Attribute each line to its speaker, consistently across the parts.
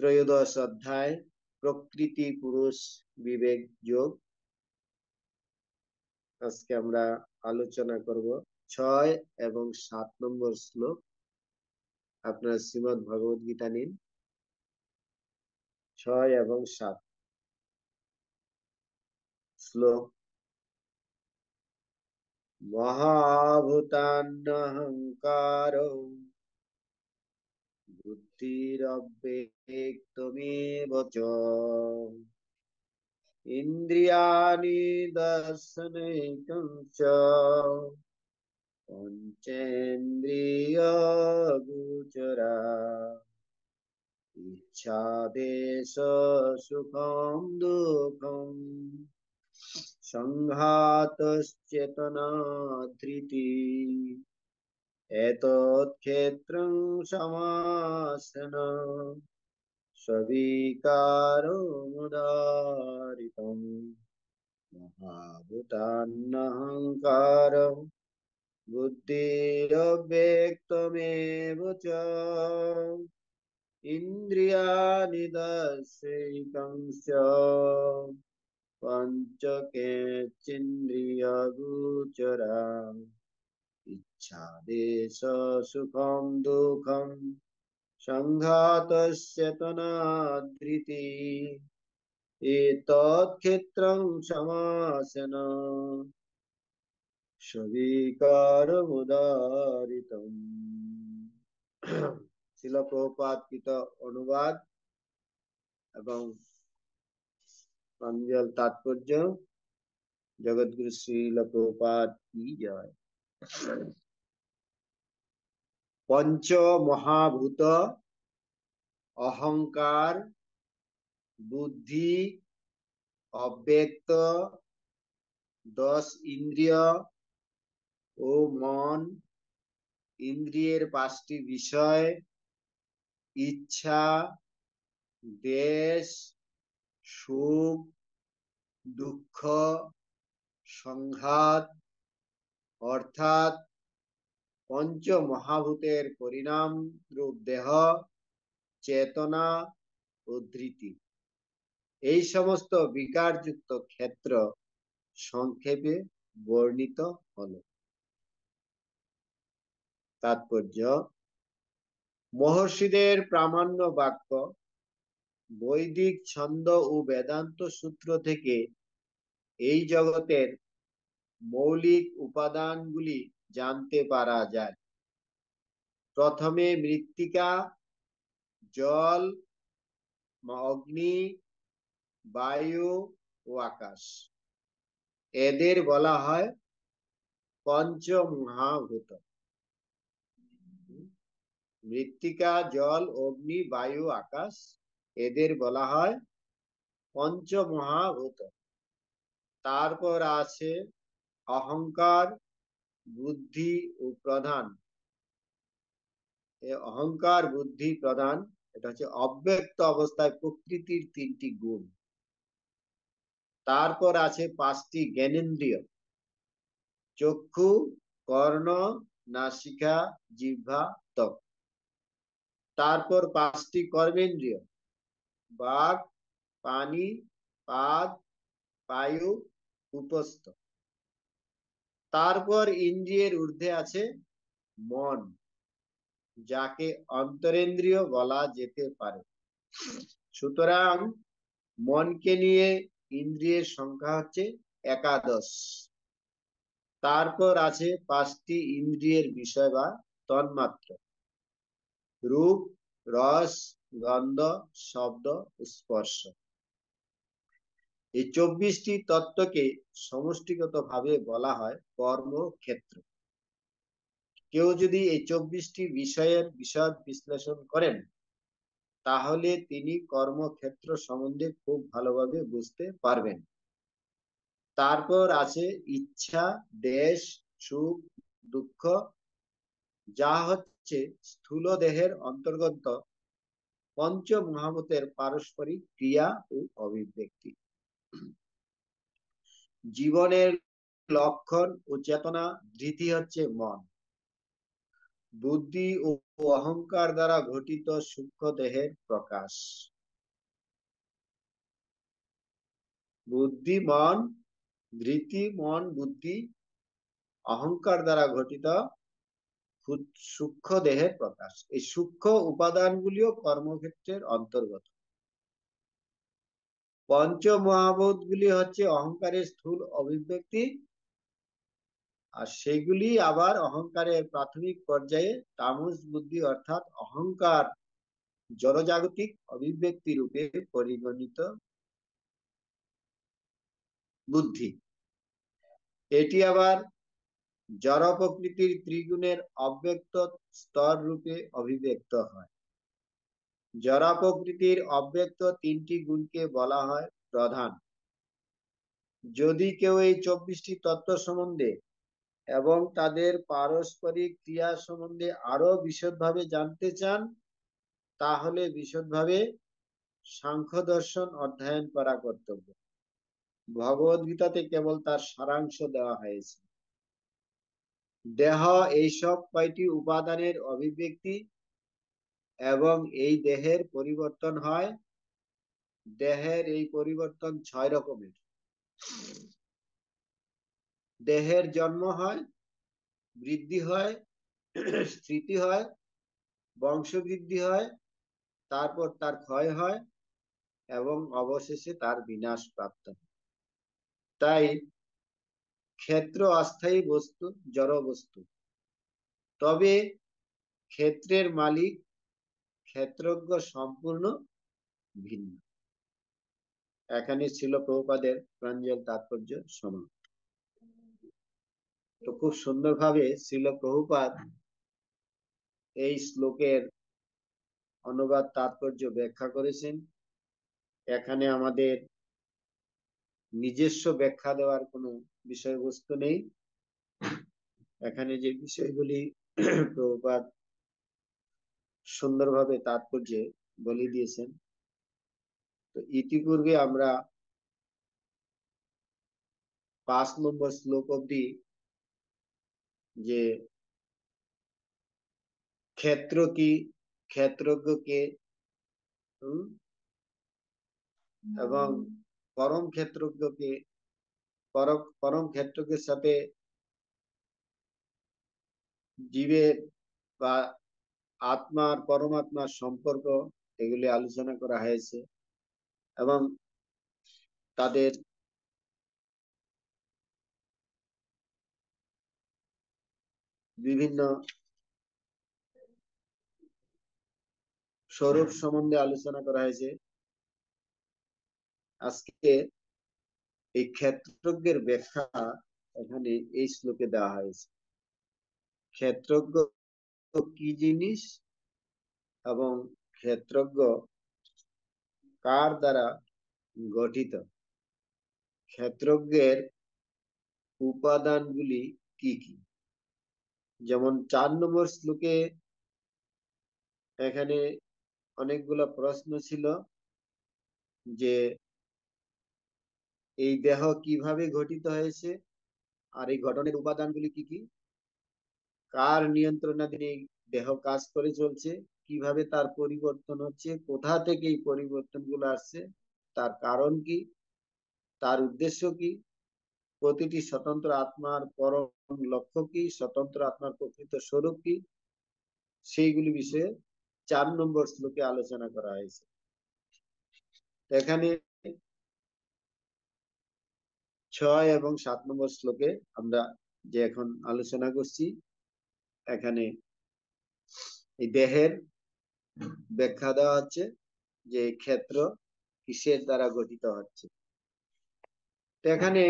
Speaker 1: ত্রয়োদশ অধ্যায় প্রকৃতি পুরুষ বিবেক যোগ। আজকে আমরা আলোচনা করব 6 এবং 7 নম্বর শ্লোক। আপনার শ্রীমদ্ ভগবদ গীতা নিন, 6 এবং 7 শ্লোক। মহাভূতান্নহংকারো বুদ্ধিরব্যক্তমেব চ ইন্দ্রিয়াণি দর্শনৈকং চ পঞ্চেন্দ্রিয় গোচরা ইচ্ছাদেশ সুখম দুঃখম সংঘাতশ্চেতনা ধৃতি এতৎক্ষেত্রং সমাসন সবিকারো মুদারিতম মহাভূতান্নহংকারঃ বুদ্ধিরব্যক্তমেব চ ইন্দ্রিয়াণি দর্শনৈকং চ পঞ্চকেন্দ্রিয়গোচরা ইচ্ছাদেশ সুখম দুঃখম সংঘাতশ্চেতনা ধৃতি এতৎক্ষেত্রং সমাসন সবিকারমুদারিতম। শিল প্রভুপাদ কৃত অনুবাদ এবং প্রাঞ্জল তাৎপর্য। জগৎগুরু শ্রীল প্রভুপাদ কি জয়। পঞ্চ মহাভূত, অহংকার, বুদ্ধি, অব্যক্ত, 10 ইন্দ্রিয় ও মন, ইন্দ্রিয়ের 5টি বিষয়, ইচ্ছা, দেশ, সুখ, দুঃখ, সংঘাত, অর্থাৎ পঞ্চ মহাভূতের পরিণাম রূপ দেহ, চেতনা ও ধৃতি, এই সমস্ত বিকারযুক্ত ক্ষেত্র সংক্ষেপে বর্ণিত হলো। তাৎপর্য: মহর্ষিদের প্রামাণ্য বাক্য, বৈদিক ছন্দ ও বেদান্ত সূত্র থেকে এই জগতের মৌলিক উপাদানগুলি জানতে পারা যায়। প্রথমে মৃত্তিকা, জল, অগ্নি, বায়ু ও আকাশ, এদের বলা হয় পঞ্চমহাভূত। মৃত্তিকা, জল, অগ্নি, বায়ু, আকাশ, এদের বলা হয় পঞ্চমহাভূত। তারপর আছে অহংকার, বুদ্ধি ও প্রধান। অহংকার, বুদ্ধি, প্রধান, এটা হচ্ছে অব্যক্ত অবস্থায় প্রকৃতির 3টি গুণ। তারপর আছে 5টি জ্ঞানেন্দ্রিয়, চক্ষু, কর্ণ, নাসিকা, জিহ্বা, ত্বক। তারপর 5টি কর্মেন্দ্রিয়, বাক, পানি, পাদ, বায়ু, উপস্থ। তারপর ইন্দ্রিয়ের ঊর্ধ্বে আছে মন, যাকে অন্তরেন্দ্রিয় বলা যেতে পারে। সুতরাং মনকে নিয়ে ইন্দ্রিয়ের সংখ্যা হচ্ছে 11। তারপর আছে 5টি ইন্দ্রিয়ের বিষয় বা তন্মাত্র, রূপ, রস, গন্ধ, শব্দ, স্পর্শ। এই 24টি তত্ত্বকে সমষ্টিগত ভাবে বলা হয় কর্মক্ষেত্র। কেউ যদি এই 24টি বিষয়ের বিশদ বিশ্লেষণ করেন, তাহলে তিনি কর্মক্ষেত্র সম্বন্ধে খুব ভালোভাবে বুঝতে পারবেন। তারপর আছে ইচ্ছা, দেশ, সুখ, দুঃখ, যা হচ্ছে স্থূল দেহের অন্তর্গত পঞ্চ মহাভূতের পারস্পরিক ক্রিয়া ও অভিব্যক্তি। জীবনের লক্ষণ ও চেতনা ধৃতি হচ্ছে মন। বুদ্ধি ও অহংকার দ্বারা ঘটিত সূক্ষ্ম দেহের প্রকাশ। বুদ্ধি, মন, ধৃতি, মন, বুদ্ধি, অহংকার দ্বারা ঘটিত সূক্ষ্ম দেহের প্রকাশ। এই সূক্ষ্ম উপাদানগুলিও কর্মক্ষেত্রের অন্তর্গত। পঞ্চ মহাভূত গুলি হচ্ছে অহংকারের স্থূল অভিব্যক্তি, আর সেগুলি আবার অহংকারের প্রাথমিক পর্যায়ে তামস বুদ্ধি অর্থাৎ অহংকার জড়জাগতিক অভিব্যক্তি রূপে পরিগণিত বুদ্ধি। এটি আবার জড় প্রকৃতির ত্রিগুণের অব্যক্ত স্তর রূপে অভিব্যক্ত হয়। জড় প্রকৃতির অব্যক্ত তিনটি গুণকে বলা হয় প্রধান। যদি কেউ এই 24টি তত্ত্ব সম্বন্ধে এবং তাদের পারস্পরিক ক্রিয়া সম্বন্ধে আরো বিশদভাবে জানতে চান, তাহলে বিশদভাবে সাংখ্য দর্শন অধ্যয়ন করা কর্তব্য। ভগবদ গীতাতে কেবল তার সারাংশ দেওয়া হয়েছে। দেহ এইসব কয়টি উপাদানের অভিব্যক্তি এবং এই দেহের পরিবর্তন হয়। দেহের এই পরিবর্তন 6 রকমের। দেহের জন্ম হয়, বৃদ্ধি হয়, স্মৃতি হয়, বংশবৃদ্ধি হয়, তারপর তার ক্ষয় হয় এবং অবশেষে তার বিনাশ প্রাপ্ত হয়। তাই ক্ষেত্র অস্থায়ী বস্তু, জড় বস্তু। তবে ক্ষেত্রের মালিক, ক্ষেত্রজ্ঞ সম্পূর্ণ ভিন্ন। এখানে ছিল প্রভুপাদের প্রাঞ্জল তাৎপর্য সমাপ্ত। তো খুব সুন্দরভাবে ছিল প্রভুপাদ এই শ্লোকের অনুবাদ তাৎপর্য ব্যাখ্যা করেছেন। এখানে আমাদের নিজস্ব ব্যাখ্যা দেওয়ার কোনো বিষয়বস্তু নেই। এখানে যে বিষয়গুলি প্রভুপাদ সুন্দরভাবে তাৎপর্যে বলে দিয়েছেন। তো ইতিপূর্বে আমরা 5 নম্বর শ্লোক অব্দি যে ক্ষেত্র কি, ক্ষেত্রজ্ঞ কে, এবং পরম ক্ষেত্রজ্ঞকে, পরম ক্ষেত্রজ্ঞের সাথে জীবের বা আত্মার পরমাত্মার সম্পর্ক, এগুলি আলোচনা করা হয়েছে এবং তাদের বিভিন্ন স্বরূপ সম্বন্ধে আলোচনা করা হয়েছে। আজকে এই ক্ষেত্রজ্ঞের ব্যাখ্যা এখানে এই শ্লোকে দেওয়া হয়েছে। ক্ষেত্রজ্ঞ কি জিনিস এবং ক্ষেত্রজ্ঞ কার দ্বারা গঠিত, ক্ষেত্রজ্ঞের উপাদানগুলি কি কি। যেমন 4 নম্বর শ্লোকে এখানে অনেকগুলো প্রশ্ন ছিল যে এই দেহ কিভাবে গঠিত হয়েছে, আর এই গঠনের উপাদানগুলি কি কি, কার নিয়ন্ত্রণাধীন এই দেহ কাজ করে চলছে, কিভাবে তার পরিবর্তন হচ্ছে, কোথা থেকে এই পরিবর্তনগুলো আসছে, তার কারণ কি, তার উদ্দেশ্য কি, প্রতিটি স্বতন্ত্র আত্মার পরম লক্ষ্য কি, স্বতন্ত্র আত্মার প্রকৃত স্বরূপ কি, সেইগুলি বিষয়ে 4 নম্বর শ্লোকে আলোচনা করা হয়েছে। এখানে 6 এবং 7 নম্বর শ্লোকে আমরা যে এখন আলোচনা করছি, এখানে এই দেহের ব্যাখ্যা দেওয়া হচ্ছে যে ক্ষেত্র কিসের দ্বারা গঠিত হচ্ছে। তো এখানে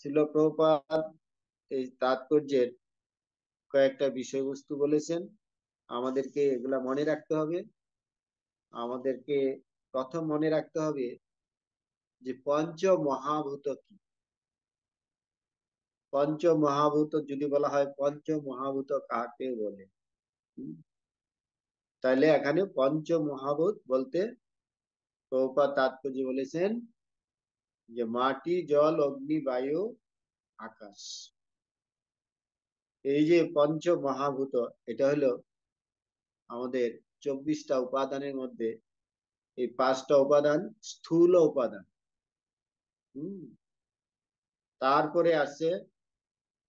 Speaker 1: ছিল প্রভুপাদ এই তাৎপর্যের কয়েকটা বিষয়বস্তু বলেছেন। আমাদেরকে এগুলা মনে রাখতে হবে। আমাদেরকে প্রথম মনে রাখতে হবে যে পঞ্চ মহাভূত কি। পঞ্চ মহাভূত যদি বলা হয় পঞ্চ মহাভূত কাকে বলে, তাহলে এখানে পঞ্চ মহাভূত বলতে প্রভুপাদ তাৎপর্য বলেছেন যে মাটি, জল, অগ্নি, বায়ু, আকাশ। এই যে পঞ্চ মহাভূত, এটা হলো আমাদের 24টা উপাদানের মধ্যে এই 5টা উপাদান স্থূল উপাদান। হম তারপরে আছে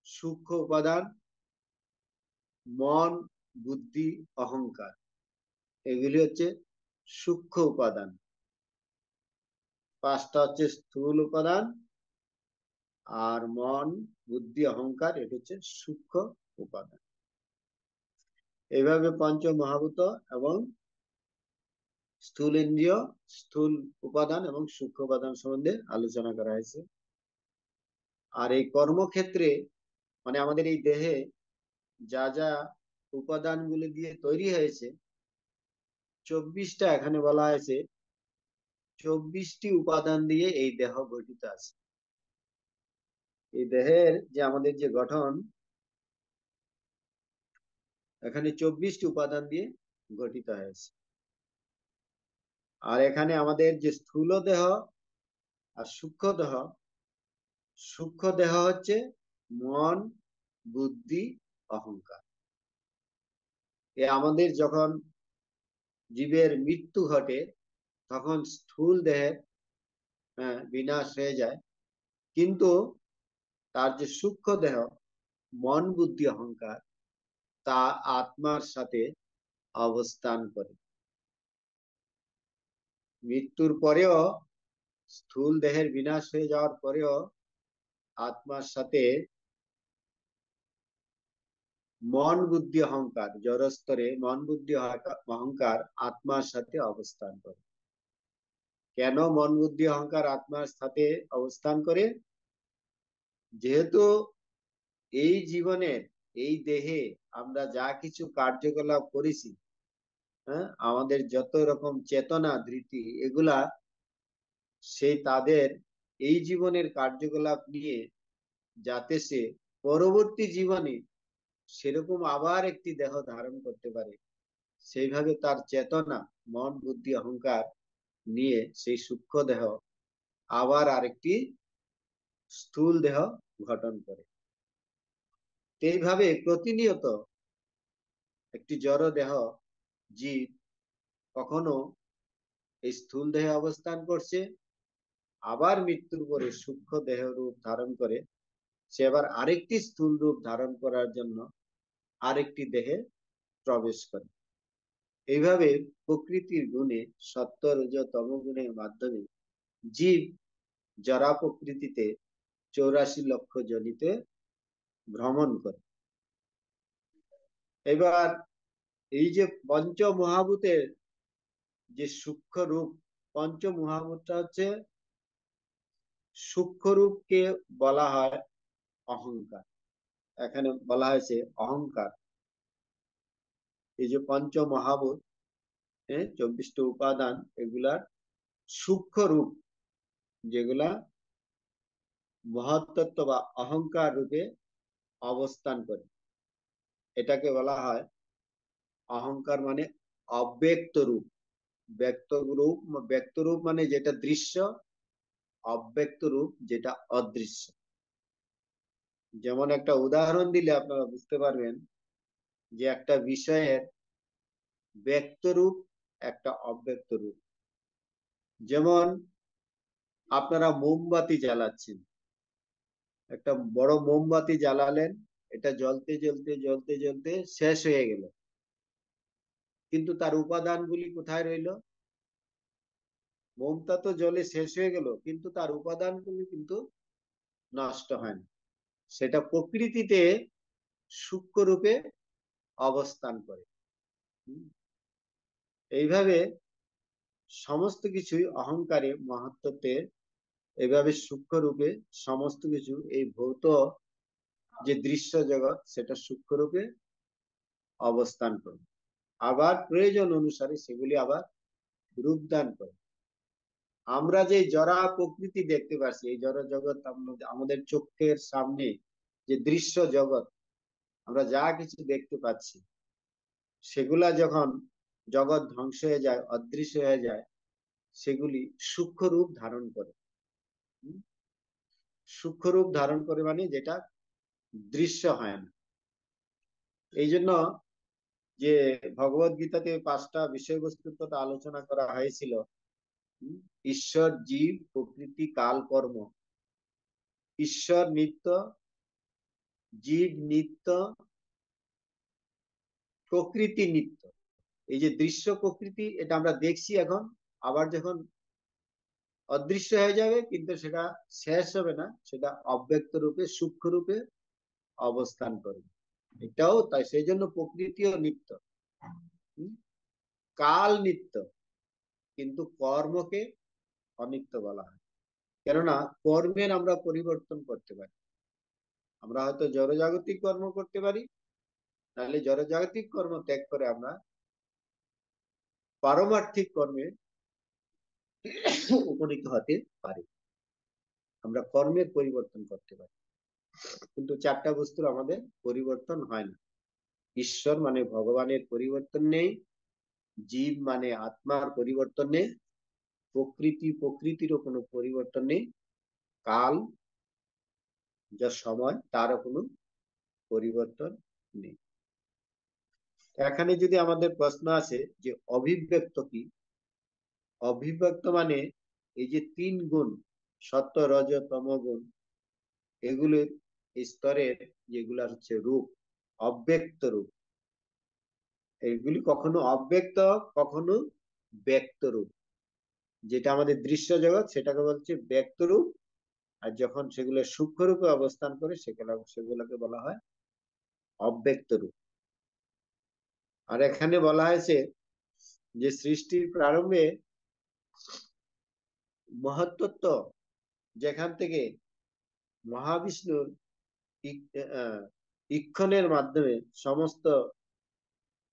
Speaker 1: সূক্ষ্ম উপাদান, মন, বুদ্ধি, অহংকার। এগুলি হচ্ছে সূক্ষ্ম উপাদান। পাঁচটা হচ্ছে স্থূল উপাদান, আর মন, বুদ্ধি, অহংকার এটা হচ্ছে সূক্ষ্ম উপাদান। এইভাবে পঞ্চ মহাভূত এবং স্থূল ইন্দ্রিয়, স্থূল উপাদান এবং সূক্ষ্ম উপাদান সম্বন্ধে আলোচনা করা হয়েছে। আর এই কর্মক্ষেত্রে মানে আমাদের এই দেহে যা যা উপাদানগুলি দিয়ে তৈরি হয়েছে, 24টা এখানে বলা হয়েছে, 24টি উপাদান দিয়ে এই দেহ গঠিত আছে। এই দেহের যে আমাদের যে গঠন, এখানে 24টি উপাদান দিয়ে গঠিত হয়েছে। আর এখানে আমাদের যে স্থূল দেহ আর সূক্ষ্ম দেহ, সূক্ষ্ম দেহ হচ্ছে মন, বুদ্ধি, অহংকার। আমাদের যখন জীবের মৃত্যু ঘটে তখন স্থূল দেহের বিনাশ হয়ে যায়, কিন্তু তার যে সূক্ষ্ম দেহ, মন, বুদ্ধি, অহংকার, তা আত্মার সাথে অবস্থান করে। মৃত্যুর পরেও, স্থূল দেহের বিনাশ হয়ে যাওয়ার পরেও আত্মার সাথে মন, বুদ্ধি, অহংকার, জড়স্তরে মন, বুদ্ধি, অহংকার আত্মার সাথে অবস্থান করে। কেন মন, বুদ্ধি, অহংকার আত্মার সাথে অবস্থান করে? যেহেতু এই জীবনের এই দেহে আমরা যা কিছু কার্যকলাপ করেছি, হ্যাঁ, আমাদের যত রকম চেতনা, ধৃতি, এগুলা সেই তাদের এই জীবনের কার্যকলাপ নিয়ে যাতে সে পরবর্তী জীবনে সেরকম আবার একটি দেহ ধারণ করতে পারে, সেইভাবে তার চেতনা, মন, বুদ্ধি, অহংকার নিয়ে সেই সূক্ষ্ম দেহ আবার আরেকটি স্থূল দেহ গঠন করে। এইভাবে প্রতিনিয়ত একটি জড় দেহ জীব কখনো এই স্থূল দেহে অবস্থান করছে, আবার মৃত্যুর পরে সূক্ষ্ম দেহ রূপ ধারণ করে সে আবার আরেকটি স্থূল রূপ ধারণ করার জন্য আরেকটি দেহে প্রবেশ করে। এইভাবে প্রকৃতির গুণে, সত্য, রজ, তম গুণের মাধ্যমে জীব জরা প্রকৃতিতে 84 লক্ষ জনিতে ভ্রমণ করে। এবার এই যে পঞ্চ মহাভূতের যে সূক্ষ্ম রূপ, পঞ্চ মহাভূতটা হচ্ছে সূক্ষ্ম রূপকে বলা হয় অহংকার। এখানে বলা হয়েছে অহংকার। এই যে পঞ্চ মহাভূত, 24টি উপাদান, এগুলার সূক্ষ্ম রূপ যেগুলা মহত্তত্ব বা অহংকার রূপে অবস্থান করে, এটাকে বলা হয় অহংকার। মানে অব্যক্ত রূপ। ব্যক্ত রূপ, ব্যক্ত রূপ মানে যেটা দৃশ্য, অব্যক্ত রূপ যেটা অদৃশ্য। যেমন একটা উদাহরণ দিলে আপনারা বুঝতে পারবেন যে একটা বিষয়ের ব্যক্ত রূপ, একটা অব্যক্ত রূপ। যেমন আপনারা মোমবাতি জ্বালাচ্ছেন, একটা বড় মোমবাতি জ্বালালেন, এটা জ্বলতে জ্বলতে জ্বলতে জ্বলতে শেষ হয়ে গেল, কিন্তু তার উপাদানগুলি কোথায় রইল? মোমটা তো জ্বলে শেষ হয়ে গেল, কিন্তু তার উপাদানগুলি কিন্তু নষ্ট হয়নি। সেটা প্রকৃতিতে সূক্ষ্ম রূপে অবস্থান করে। এইভাবে সমস্ত কিছুই অহংকারে, মহত্ত্বে, এভাবে সূক্ষ্ম রূপে সমস্ত কিছু এই ভৌত যে দৃশ্য জগৎ সেটা সূক্ষ্ম রূপে অবস্থান করে, আবার প্রয়োজন অনুসারে সেগুলি আবার রূপদান করে। আমরা যে জড়া প্রকৃতি দেখতে পাচ্ছি, এই জড় জগৎ আমাদের চোখের সামনে যে দৃশ্য জগৎ আমরা যা কিছু দেখতে পাচ্ছি, সেগুলা যখন জগৎ ধ্বংস হয়ে যায়, অদৃশ্য হয়ে যায়, সেগুলি সূক্ষ্ম রূপ ধারণ করে। সূক্ষ্ম রূপ ধারণ করে মানে যেটা দৃশ্য হয় না। এই জন্য যে ভগবত গীতাতে 5টা বিষয়বস্তুর কথা আলোচনা করা হয়েছিল, ঈশ্বর, জীব, প্রকৃতি, কাল, কর্ম। ঈশ্বর নিত্য, জীব নিত্য, প্রকৃতি নিত্য। এই যে দৃশ্য প্রকৃতি, এটা আমরা দেখছি এখন, আবার যখন অদৃশ্য হয়ে যাবে, কিন্তু সেটা শেষ হবে না, সেটা অব্যক্ত রূপে, সূক্ষ্ম রূপে অবস্থান করবে। এটাও তাই, সেই জন্য প্রকৃতিও নিত্য। কাল নিত্য, কিন্তু কর্মকে অনিত্য বলা হয়। কেননা কর্মের আমরা পরিবর্তন করতে পারি। আমরা হয়তো জড়জাগতিক কর্ম করতে পারি, তাহলে জড়জাগতিক কর্ম ত্যাগ করে আমরা পারমার্থিক কর্মে উপনীত হতে পারি। আমরা কর্মের পরিবর্তন করতে পারি, কিন্তু চারটা বস্তুর আমাদের পরিবর্তন হয় না। ঈশ্বর মানে ভগবানের পরিবর্তন নেই, জীব মানে আত্মার পরিবর্তন নেই, প্রকৃতিরও কোনো পরিবর্তন নেই, কাল যা সময়, তারও কোনো পরিবর্তন নেই। এখানে যদি আমাদের প্রশ্ন আছে যে অভিব্যক্ত কি, অভিব্যক্ত মানে এই যে তিন গুণ, সত্য, রজ, তম গুণ, এগুলোর স্তরের যেগুলা হচ্ছে রূপ, অব্যক্ত রূপ। এগুলি কখনো অব্যক্ত, কখনো ব্যক্ত রূপ। যেটা আমাদের দৃশ্য জগৎ, সেটাকে বলছে ব্যক্ত রূপ, আর যখন সেগুলো সূক্ষ্ম রূপে অবস্থান করে সেগুলোকে বলা হয় অব্যক্ত রূপ। আর এখানে বলা হয়েছে যে সৃষ্টির প্রারম্ভে মহত্তত্ত্ব, যেখান থেকে মহাবিষ্ণুর ইক্ষণের মাধ্যমে সমস্ত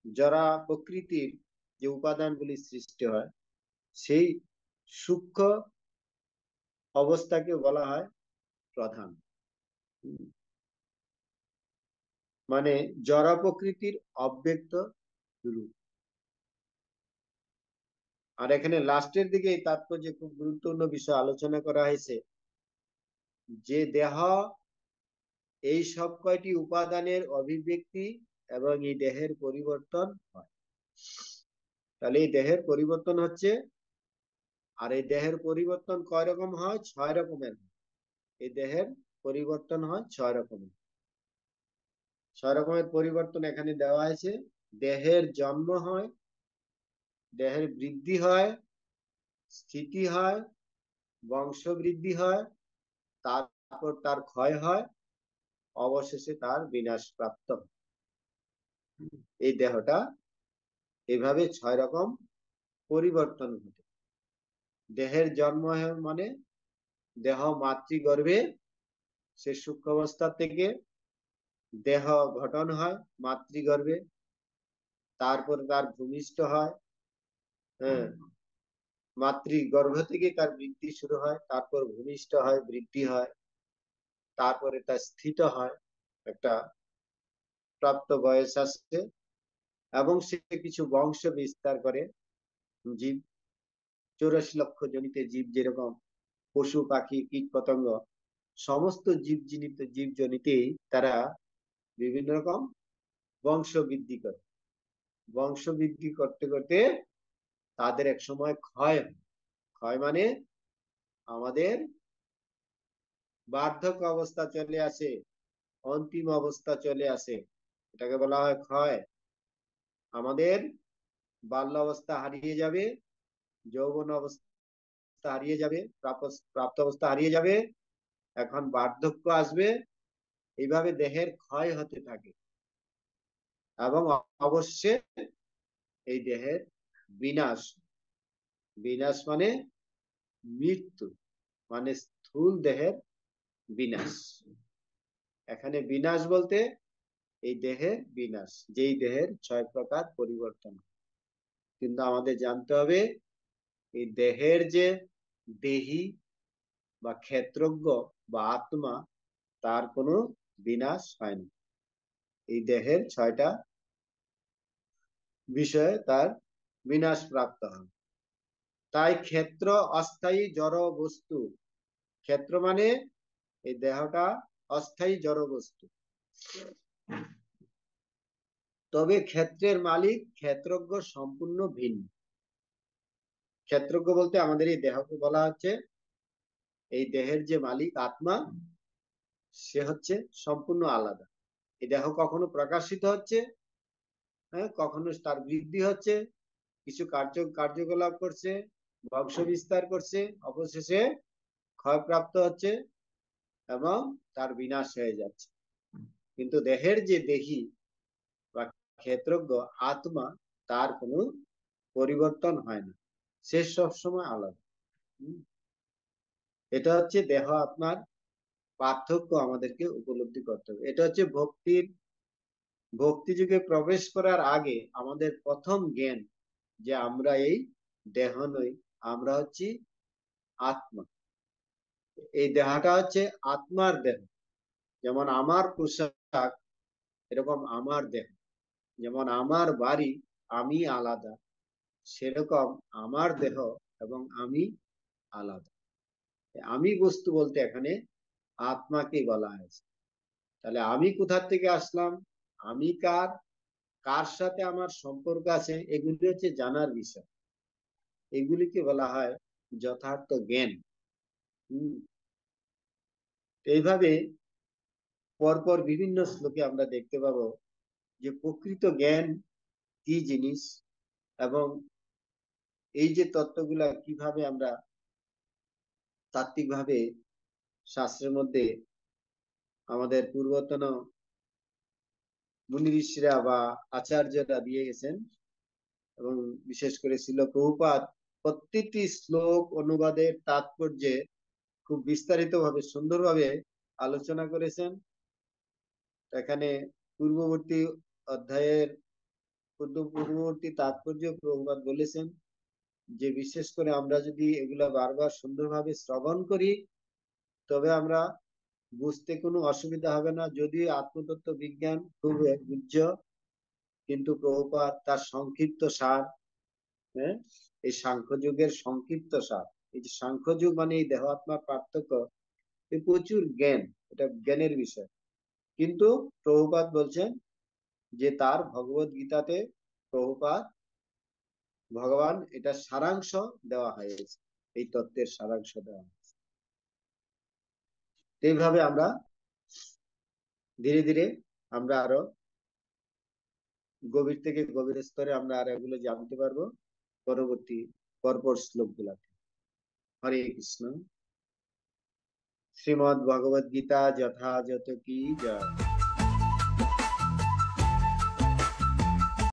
Speaker 1: জরা প্রকৃতির যে উপাদানগুলি সৃষ্টি হয়, সেই সূক্ষ্ম অবস্থাকে বলা হয় প্রধান। মানে জরা প্রকৃতির অব্যক্ত রূপ। আর এখানে লাস্টের দিকে এই তাৎপর্য, খুব গুরুত্বপূর্ণ বিষয় আলোচনা করা হয়েছে, যে দেহ এই সব কয়টি উপাদানের অভিব্যক্তি এবং এই দেহের পরিবর্তন হয়। তাহলে এই দেহের পরিবর্তন হচ্ছে, আর এই দেহের পরিবর্তন কয় রকম হয়? 6 রকমের। এই দেহের পরিবর্তন হয় 6 রকমের। 6 রকমের পরিবর্তন এখানে দেওয়া হয়েছে। দেহের জন্ম হয়, দেহের বৃদ্ধি হয়, স্থিতি হয়, বংশবৃদ্ধি হয়, তারপর তার ক্ষয় হয়, অবশেষে তার বিনাশ প্রাপ্ত হয়। এই দেহটা এভাবে 6 রকম পরিবর্তন ঘটে। দেহের জন্ম মানে দেহ মাতৃগর্ভে, সে সূক্ষ্ম অবস্থা থেকে দেহ গঠন হয় মাতৃগর্ভে, তারপরে তার ভূমিষ্ঠ হয়, হ্যাঁ, মাতৃগর্ভ থেকে তার বৃদ্ধি শুরু হয়, তারপর ভূমিষ্ঠ হয়, বৃদ্ধি হয়, তারপরে তা স্থিত হয়, একটা প্রাপ্ত বয়স আসছে, এবং সে কিছু বংশ বিস্তার করে। জীব 84 লক্ষ জনিতে জীব, যেরকম পশু পাখি কীট পতঙ্গ, সমস্ত জীব জনিতেই তারা বিভিন্ন রকম বংশ বৃদ্ধি করে। বংশ বৃদ্ধি করতে করতে তাদের এক সময় ক্ষয় হয়। ক্ষয় মানে আমাদের বার্ধক্য অবস্থা চলে আসে, অন্তিম অবস্থা চলে আসে, এটাকে বলা হয় ক্ষয়। আমাদের বাল্য অবস্থা হারিয়ে যাবে, যৌবন অবস্থা হারিয়ে যাবে, প্রাপ্ত অবস্থা হারিয়ে যাবে, এখন বার্ধক্য আসবে। এইভাবে দেহের ক্ষয় হতে থাকে, এবং অবশ্যই এই দেহের বিনাশ। বিনাশ মানে মৃত্যু, মানে স্থূল দেহের বিনাশ। এখানে বিনাশ বলতে এই দেহের বিনাশ, যেই দেহের 6 প্রকার পরিবর্তন। কিন্তু আমাদের জানতে হবে, এই দেহের যে দেহি বা ক্ষেত্রজ্ঞ বা আত্মা, তার কোনো বিনাশ হয় না। এই দেহের 6টা বিষয়ে তার বিনাশ প্রাপ্ত হয়। তাই ক্ষেত্র অস্থায়ী জড় বস্তু। ক্ষেত্র মানে এই দেহটা অস্থায়ী জড় বস্তু। তবে ক্ষেত্রের মালিক ক্ষেত্রজ্ঞ সম্পূর্ণ ভিন্ন। ক্ষেত্রজ্ঞ বলতে আমাদের এই দেহকে বলা হচ্ছে, এই দেহের যে মালিক আত্মা, সে হচ্ছে সম্পূর্ণ আলাদা। এই দেহ কখনো প্রকাশিত হচ্ছে, হ্যাঁ, কখনো তার বৃদ্ধি হচ্ছে, কিছু কার্যকলাপ করছে, বংশ বিস্তার করছে, অবশেষে ক্ষয়প্রাপ্ত হচ্ছে এবং তার বিনাশ হয়ে যাচ্ছে। কিন্তু দেহের যে দেহি বা ক্ষেত্রজ্ঞ আত্মা, তার কোনো পরিবর্তন হয় না, সে সবসময় আলাদা। এটা হচ্ছে দেহ আত্মার পার্থক্য, আমাদেরকে উপলব্ধি করতে হবে। এটা হচ্ছে ভক্তি যুগে প্রবেশ করার আগে আমাদের প্রথম জ্ঞান, যে আমরা এই দেহ নই, আমরা হচ্ছি আত্মা। এই দেহটা হচ্ছে আত্মার দেহ। যেমন আমার পোশাক, এরকম আমার দেহ। যেমন আমার বাড়ি, আমি আলাদা, সেরকম আমার দেহ এবং আমি আলাদা। আমি বস্তু বলতে এখানে আত্মাকে বলা হয়েছে। তাহলে আমি কোথা থেকে আসলাম, আমি কার, কার সাথে আমার সম্পর্ক আছে, এগুলি হচ্ছে জানার বিষয়। এগুলিকে বলা হয় যথার্থ জ্ঞান। হম এইভাবে পরপর বিভিন্ন শ্লোকে আমরা দেখতে পাবো যে প্রকৃত জ্ঞান কি জিনিস, এবং এই যে তত্ত্বগুলা কিভাবে আমরা তাত্ত্বিকভাবে শাস্ত্রের মধ্যে আমাদের পূর্বতন মুনি ঋষিরা বা আচার্যরা দিয়ে গেছেন, এবং বিশেষ করে ছিল প্রভুপাদ প্রত্যেকটি শ্লোক অনুবাদের তাৎপর্যে খুব বিস্তারিত ভাবে সুন্দরভাবে আলোচনা করেছেন। এখানে পূর্ববর্তী অধ্যায়ের পূর্ববর্তী তাৎপর্য প্রভুপাদ বলেছেন যে বিশেষ করে আমরা যদি এগুলা বারবার সুন্দরভাবে শ্রবণ করি, তবে আমরা বুঝতে কোনো অসুবিধা হবে না। যদিও আত্মতত্ত্ব বিজ্ঞান খুব গুহ্য, কিন্তু প্রভুপাদ তার সংক্ষিপ্ত সার, হ্যাঁ, এই সাংখ্য যুগের সংক্ষিপ্ত সার। এই যে সাংখ্য যুগ মানে এই দেহ আত্মার পার্থক্য, এই প্রচুর জ্ঞান, এটা জ্ঞানের বিষয়। কিন্তু প্রভুপাদ বলছেন যে তার ভগবত গীতাতে প্রভুপাদ ভগবান এটা সারাংশ দেওয়া হয়েছে, এই তত্ত্বের সারাংশ দেওয়া হয়েছে। এইভাবে আমরা ধীরে ধীরে আমরা আরো গভীর থেকে গভীর স্তরে আমরা আর এগুলো জানতে পারবো পরবর্তী পরপর শ্লোক গুলাতে। হরে কৃষ্ণ। শ্রীমদ ভগবদ গীতা যথাযথ কি জয়।